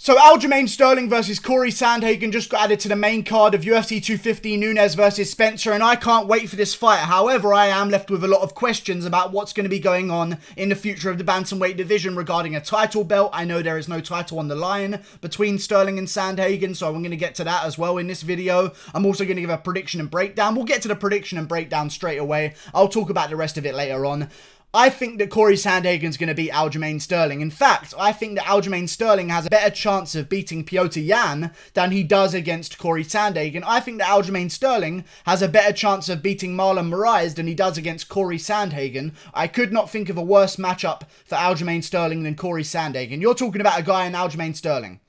So Aljamain Sterling versus Cory Sandhagen just got added to the main card of UFC 250, Nunes versus Spencer, and I can't wait for this fight. However, I am left with a lot of questions about what's going to be going on in the future of the Bantamweight division regarding a title belt. I know there is no title on the line between Sterling and Sandhagen, so I'm going to get to that as well in this video. I'm also going to give a prediction and breakdown. We'll get to the prediction and breakdown straight away. I'll talk about the rest of it later on. I think that Cory Sandhagen's going to beat Aljamain Sterling. In fact, I think that Aljamain Sterling has a better chance of beating Petr Yan than he does against Cory Sandhagen. I think that Aljamain Sterling has a better chance of beating Marlon Moraes than he does against Cory Sandhagen. I could not think of a worse matchup for Aljamain Sterling than Cory Sandhagen. You're talking about a guy in Aljamain Sterling.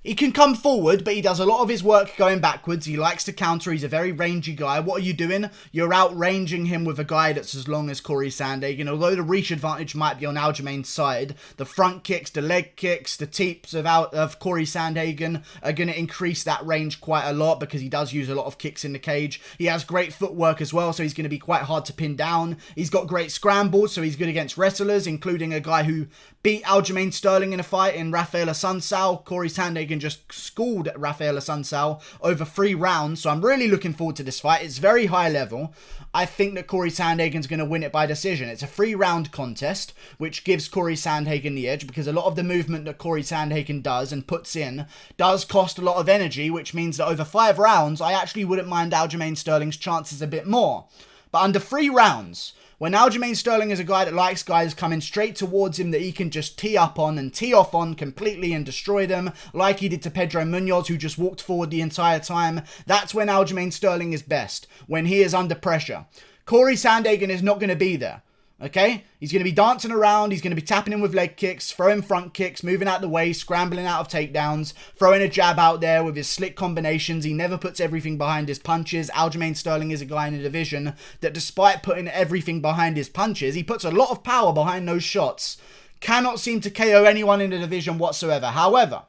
He can come forward, but he does a lot of his work going backwards. He likes to counter. He's a very rangy guy. What are you doing? You're outranging him with a guy that's as long as Cory Sandhagen. Although the reach advantage might be on Aljamain's side, the front kicks, the leg kicks, the teeps of Cory Sandhagen are going to increase that range quite a lot because he does use a lot of kicks in the cage. He has great footwork as well, so he's going to be quite hard to pin down. He's got great scrambles, so he's good against wrestlers, including a guy who beat Aljamain Sterling in a fight in Rafael Assunção. Cory Sandhagen just schooled Rafael Assunção over 3 rounds, so I'm really looking forward to this fight. It's very high level. I think that Cory Sandhagen's going to win it by decision. It's a 3-round contest, which gives Cory Sandhagen the edge because a lot of the movement that Cory Sandhagen does and puts in does cost a lot of energy, which means that over 5 rounds, I actually wouldn't mind Aljamain Sterling's chances a bit more. But under 3 rounds, when Aljamain Sterling is a guy that likes guys coming straight towards him that he can just tee up on and tee off on completely and destroy them, like he did to Pedro Munoz, who just walked forward the entire time, that's when Aljamain Sterling is best, when he is under pressure. Cory Sandhagen is not going to be there. Okay? He's going to be dancing around, he's going to be tapping him with leg kicks, throwing front kicks, moving out the way, scrambling out of takedowns, throwing a jab out there with his slick combinations. He never puts everything behind his punches. Aljamain Sterling is a guy in the division that despite putting everything behind his punches, he puts a lot of power behind those shots. Cannot seem to KO anyone in the division whatsoever. However,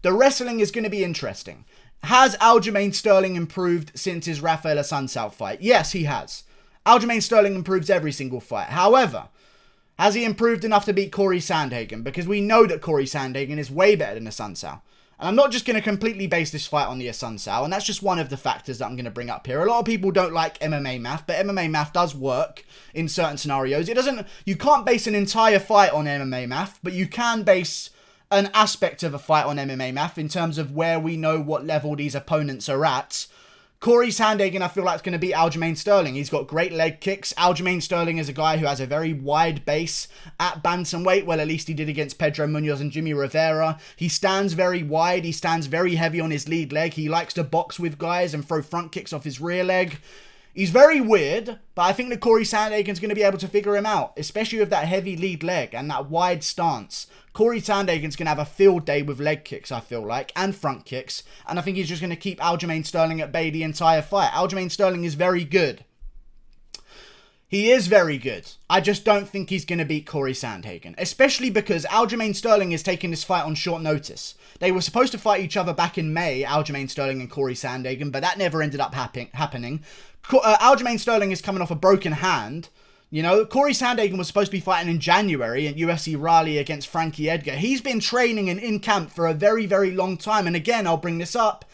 the wrestling is going to be interesting. Has Aljamain Sterling improved since his Rafael Assunção fight? Yes, he has. Aljamain Sterling improves every single fight. However, has he improved enough to beat Cory Sandhagen? Because we know that Cory Sandhagen is way better than Assunção. And I'm not just going to completely base this fight on the Assunção, and that's just one of the factors that I'm going to bring up here. A lot of people don't like MMA math, but MMA math does work in certain scenarios. You can't base an entire fight on MMA math, but you can base an aspect of a fight on MMA math in terms of where we know what level these opponents are at. Cory Sandhagen, I feel like, is going to beat Aljamain Sterling. He's got great leg kicks. Aljamain Sterling is a guy who has a very wide base at bantamweight. Well, at least he did against Pedro Munoz and Jimmy Rivera. He stands very wide. He stands very heavy on his lead leg. He likes to box with guys and throw front kicks off his rear leg. He's very weird, but I think that Cory Sandhagen's going to be able to figure him out, especially with that heavy lead leg and that wide stance. Cory Sandhagen's going to have a field day with leg kicks, I feel like, and front kicks, and I think he's just going to keep Aljamain Sterling at bay the entire fight. Aljamain Sterling is very good. He is very good. I just don't think he's going to beat Cory Sandhagen, especially because Aljamain Sterling is taking this fight on short notice. They were supposed to fight each other back in May, Aljamain Sterling and Cory Sandhagen, but that never ended up happening. Aljamain Sterling is coming off a broken hand. You know, Cory Sandhagen was supposed to be fighting in January at UFC Raleigh against Frankie Edgar. He's been training and in camp for a very, very long time. And again, I'll bring this up.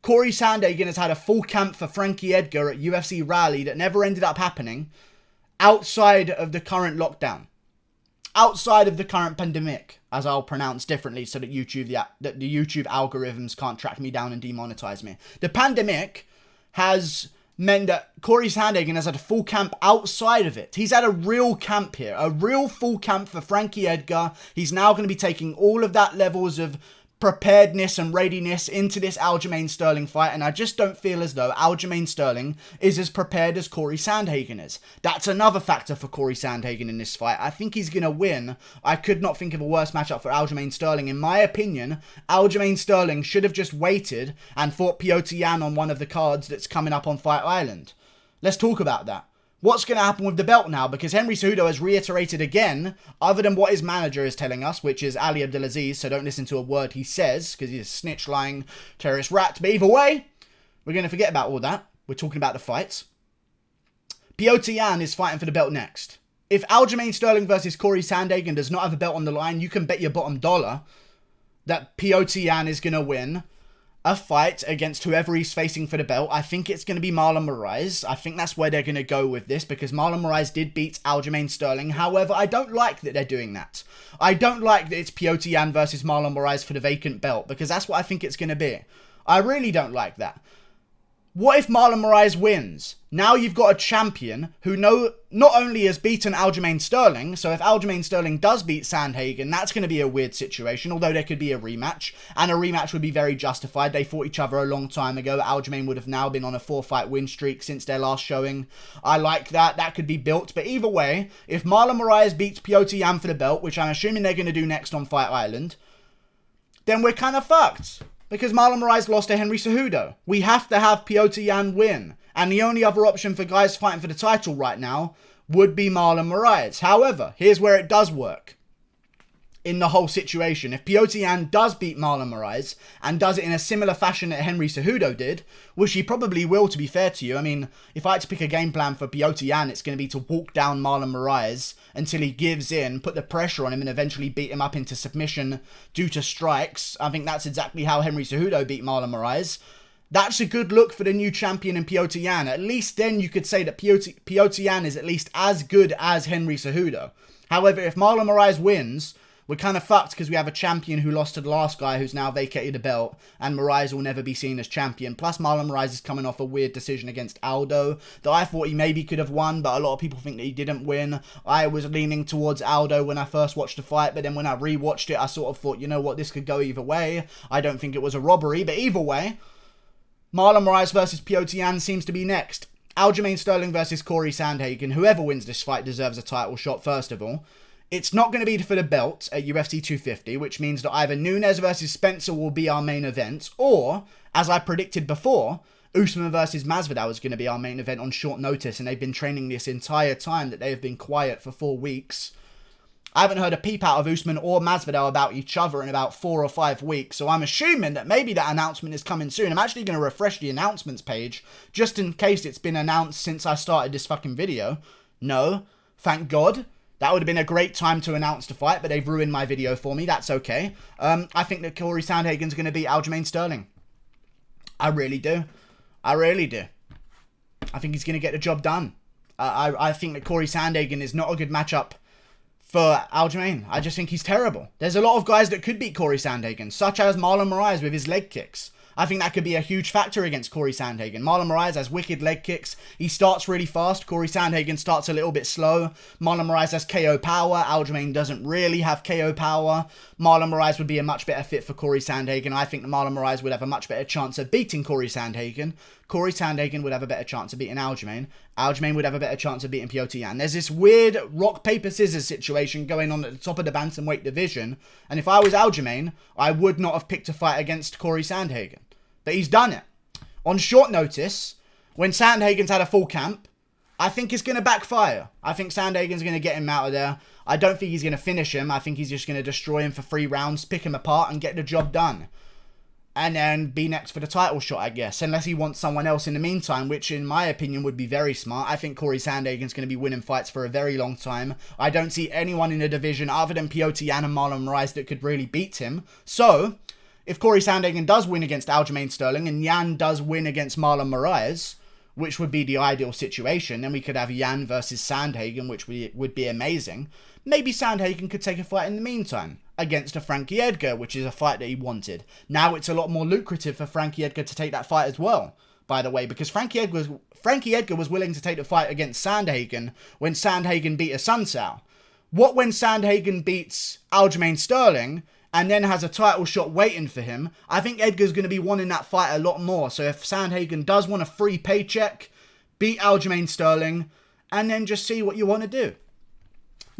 Cory Sandhagen has had a full camp for Frankie Edgar at UFC Raleigh that never ended up happening outside of the current lockdown. Outside of the current pandemic, as I'll pronounce differently so that the YouTube algorithms can't track me down and demonetize me. The pandemic has meant that Cory Sandhagen has had a full camp outside of it. He's had a real camp here, a real full camp for Frankie Edgar. He's now going to be taking all of that levels of preparedness and readiness into this Aljamain Sterling fight, and I just don't feel as though Aljamain Sterling is as prepared as Cory Sandhagen is. That's another factor for Cory Sandhagen in this fight. I think he's going to win. I could not think of a worse matchup for Aljamain Sterling. In my opinion, Aljamain Sterling should have just waited and fought Petr Yan on one of the cards that's coming up on Fight Island. Let's talk about that. What's going to happen with the belt now? Because Henry Cejudo has reiterated again, other than what his manager is telling us, which is Ali Abdelaziz, so don't listen to a word he says, because he's a snitch, lying, terrorist rat. But either way, we're going to forget about all that. We're talking about the fights. Petr Yan is fighting for the belt next. If Aljamain Sterling versus Cory Sandhagen does not have a belt on the line, you can bet your bottom dollar that Petr Yan is going to win a fight against whoever he's facing for the belt. I think it's going to be Marlon Moraes. I think that's where they're going to go with this, because Marlon Moraes did beat Aljamain Sterling. However, I don't like that they're doing that. I don't like that it's Petr Yan versus Marlon Moraes for the vacant belt, because that's what I think it's going to be. I really don't like that. What if Marlon Moraes wins? Now you've got a champion who not only has beaten Aljamain Sterling, so if Aljamain Sterling does beat Sandhagen, that's going to be a weird situation, although there could be a rematch, and a rematch would be very justified. They fought each other a long time ago. Aljamain would have now been on a 4-fight win streak since their last showing. I like that. That could be built, but either way, if Marlon Moraes beats Petr Yan for the belt, which I'm assuming they're going to do next on Fight Island, then we're kind of fucked. Because Marlon Moraes lost to Henry Cejudo. We have to have Petr Yan win. And the only other option for guys fighting for the title right now would be Marlon Moraes. However, here's where it does work in the whole situation. If Petr Yan does beat Marlon Moraes and does it in a similar fashion that Henry Cejudo did, which he probably will, to be fair to you. I mean, if I had to pick a game plan for Petr Yan, it's going to be to walk down Marlon Moraes until he gives in, put the pressure on him, and eventually beat him up into submission due to strikes. I think that's exactly how Henry Cejudo beat Marlon Moraes. That's a good look for the new champion in Petr Yan. At least then you could say that Petr Yan is at least as good as Henry Cejudo. However, if Marlon Moraes wins, we're kind of fucked because we have a champion who lost to the last guy who's now vacated the belt, and Moraes will never be seen as champion. Plus, Marlon Moraes is coming off a weird decision against Aldo that I thought he maybe could have won, but a lot of people think that he didn't win. I was leaning towards Aldo when I first watched the fight, but then when I rewatched it, I sort of thought, you know what, this could go either way. I don't think it was a robbery, but either way, Marlon Moraes versus Petr Yan seems to be next. Aljamain Sterling versus Cory Sandhagen. Whoever wins this fight deserves a title shot, first of all. It's not going to be for the belt at UFC 250, which means that either Nunes versus Spencer will be our main event, or, as I predicted before, Usman versus Masvidal is going to be our main event on short notice, and they've been training this entire time that they have been quiet for 4 weeks. I haven't heard a peep out of Usman or Masvidal about each other in about 4 or 5 weeks, so I'm assuming that maybe that announcement is coming soon. I'm actually going to refresh the announcements page, just in case it's been announced since I started this fucking video. No, thank God. That would have been a great time to announce the fight, but they've ruined my video for me. That's okay. I think that Cory Sandhagen's going to beat Aljamain Sterling. I really do. I really do. I think he's going to get the job done. I think that Cory Sandhagen is not a good matchup for Aljamain. I just think he's terrible. There's a lot of guys that could beat Cory Sandhagen, such as Marlon Moraes with his leg kicks. I think that could be a huge factor against Cory Sandhagen. Marlon Moraes has wicked leg kicks. He starts really fast. Cory Sandhagen starts a little bit slow. Marlon Moraes has KO power. Aljamain doesn't really have KO power. Marlon Moraes would be a much better fit for Cory Sandhagen. I think that Marlon Moraes would have a much better chance of beating Cory Sandhagen. Cory Sandhagen would have a better chance of beating Aljamain. Aljamain would have a better chance of beating Petr Yan. There's this weird rock, paper, scissors situation going on at the top of the bantamweight division. And if I was Aljamain, I would not have picked a fight against Cory Sandhagen. But he's done it. On short notice, when Sandhagen's had a full camp, I think it's going to backfire. I think Sandhagen's going to get him out of there. I don't think he's going to finish him. I think he's just going to destroy him for 3 rounds, pick him apart, and get the job done. And then be next for the title shot, I guess. Unless he wants someone else in the meantime, which in my opinion would be very smart. I think Cory Sandhagen's going to be winning fights for a very long time. I don't see anyone in the division other than Petr Yan and Marlon Moraes that could really beat him. So, if Cory Sandhagen does win against Aljamain Sterling and Yan does win against Marlon Moraes, which would be the ideal situation, then we could have Yan versus Sandhagen, which would be amazing. Maybe Sandhagen could take a fight in the meantime against a Frankie Edgar, which is a fight that he wanted. Now it's a lot more lucrative for Frankie Edgar to take that fight as well, by the way, because Frankie Edgar was willing to take the fight against Sandhagen when Sandhagen beat a Sun Sao. What when Sandhagen beats Aljamain Sterling and then has a title shot waiting for him? I think Edgar's going to be wanting that fight a lot more. So if Sandhagen does want a free paycheck, beat Aljamain Sterling, and then just see what you want to do.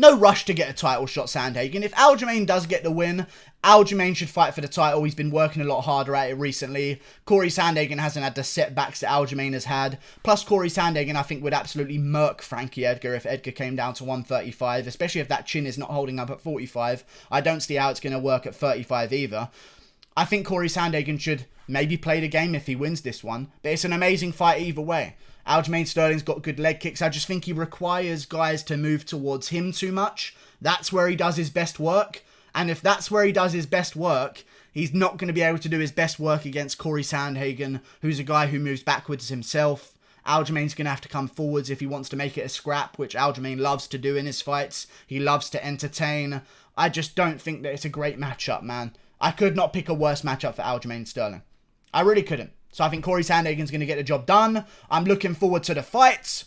No rush to get a title shot, Sandhagen. If Aljamain does get the win, Aljamain should fight for the title. He's been working a lot harder at it recently. Cory Sandhagen hasn't had the setbacks that Aljamain has had. Plus, Cory Sandhagen, I think, would absolutely murk Frankie Edgar if Edgar came down to 135, especially if that chin is not holding up at 45. I don't see how it's going to work at 35 either. I think Cory Sandhagen should maybe play the game if he wins this one, but it's an amazing fight either way. Aljamain Sterling's got good leg kicks. I just think he requires guys to move towards him too much. That's where he does his best work. And if that's where he does his best work, He's not going to be able to do his best work against Cory Sandhagen, who's a guy who moves backwards himself. Aljamain's going to have to come forwards if he wants to make it a scrap, which Aljamain loves to do in his fights. He loves to entertain. I just don't think that it's a great matchup, man. I could not pick a worse matchup for Aljamain Sterling. I really couldn't. So I think Cory Sandhagen's going to get the job done. I'm looking forward to the fights.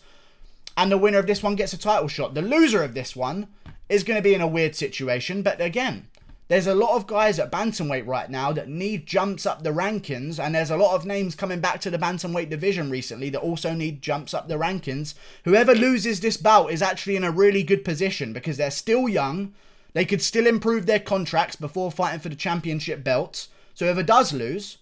And the winner of this one gets a title shot. The loser of this one is going to be in a weird situation. But again, there's a lot of guys at Bantamweight right now that need jumps up the rankings. And there's a lot of names coming back to the Bantamweight division recently that also need jumps up the rankings. Whoever loses this bout is actually in a really good position because they're still young. They could still improve their contracts before fighting for the championship belts. So whoever does lose,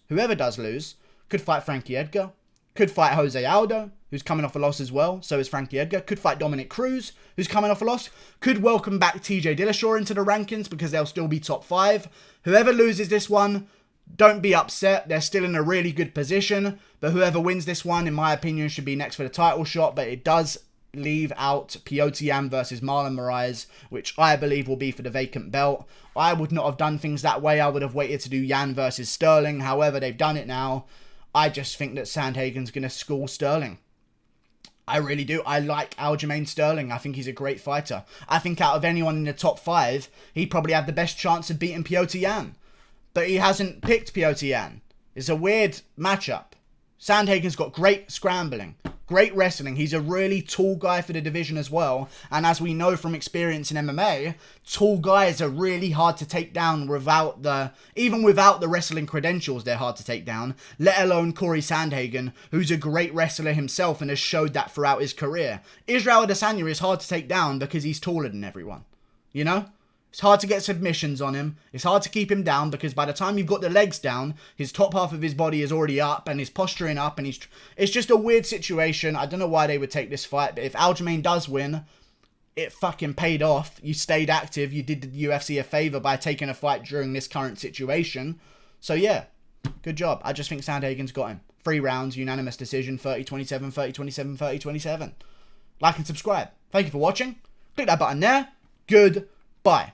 could fight Frankie Edgar, could fight Jose Aldo, who's coming off a loss as well. So is Frankie Edgar. Could fight Dominic Cruz, who's coming off a loss. Could welcome back TJ Dillashaw into the rankings because they'll still be top 5. Whoever loses this one, don't be upset. They're still in a really good position. But whoever wins this one, in my opinion, should be next for the title shot. But it does leave out Petr Yan versus Marlon Moraes, which I believe will be for the vacant belt. I would not have done things that way. I would have waited to do Yan versus Sterling. However, they've done it now. I just think that Sandhagen's going to school Sterling. I really do. I like Aljamain Sterling. I think he's a great fighter. I think out of anyone in the top 5, he'd probably have the best chance of beating Petr Yan. But he hasn't picked Petr Yan. It's a weird matchup. Sandhagen's got great scrambling, great wrestling. He's a really tall guy for the division as well. And as we know from experience in MMA, tall guys are really hard to take down even without the wrestling credentials, they're hard to take down. Let alone Cory Sandhagen, who's a great wrestler himself and has showed that throughout his career. Israel Adesanya is hard to take down because he's taller than everyone. You know? It's hard to get submissions on him. It's hard to keep him down because by the time you've got the legs down, his top half of his body is already up and he's posturing up and it's just a weird situation. I don't know why they would take this fight, but if Aljamain does win, it fucking paid off. You stayed active. You did the UFC a favor by taking a fight during this current situation. So yeah, good job. I just think Sandhagen's got him. 3 rounds, unanimous decision, 30-27, 30-27, 30-27. Like and subscribe. Thank you for watching. Click that button there. Goodbye.